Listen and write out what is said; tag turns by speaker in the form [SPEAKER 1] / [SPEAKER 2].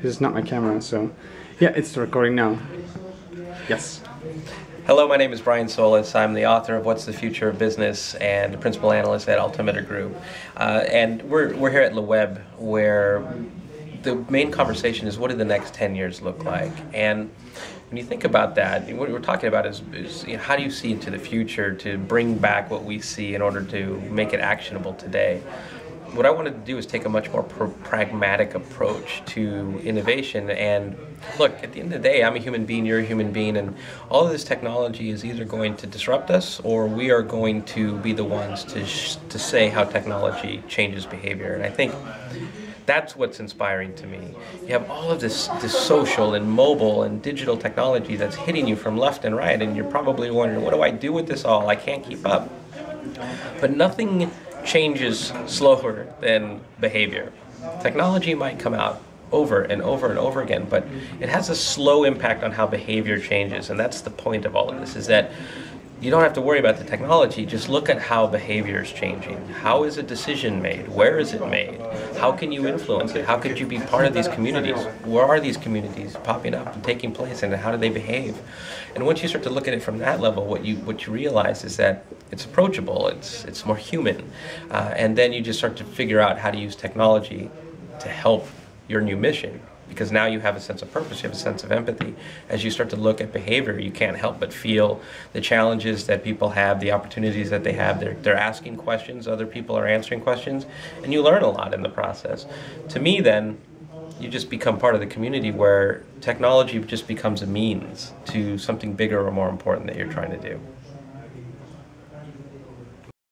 [SPEAKER 1] This is not my camera, so yeah, it's recording now. Yes.
[SPEAKER 2] Hello, my name is Brian Solis. I'm the author of What's the Future of Business and principal analyst at Altimeter Group. And we're here at LeWeb, where the main conversation is, what do the next 10 years look like? And when you think about that, what we're talking about is how do you see into the future to bring back what we see in order to make it actionable today? What I wanted to do is take a much more pragmatic approach to innovation. And look, at the end of the day, I'm a human being, you're a human being, and all of this technology is either going to disrupt us or we are going to be the ones to say how technology changes behavior. And I think that's what's inspiring to me. You have all of this social and mobile and digital technology that's hitting you from left and right, and you're probably wondering, what do I do with this all? I can't keep up. But nothing changes slower than behavior. Technology might come out over and over and over again, but it has a slow impact on how behavior changes, and that's the point of all of this, is that you don't have to worry about the technology, just look at how behavior is changing. How is a decision made? Where is it made? How can you influence it? How could you be part of these communities? Where are these communities popping up and taking place, and how do they behave? And once you start to look at it from that level, what you realize is that it's approachable, it's more human, and then you just start to figure out how to use technology to help your new mission. Because now you have a sense of purpose, you have a sense of empathy. As you start to look at behavior, you can't help but feel the challenges that people have, the opportunities that they have. They're asking questions, other people are answering questions, and you learn a lot in the process. To me then, you just become part of the community where technology just becomes a means to something bigger or more important that you're trying to do.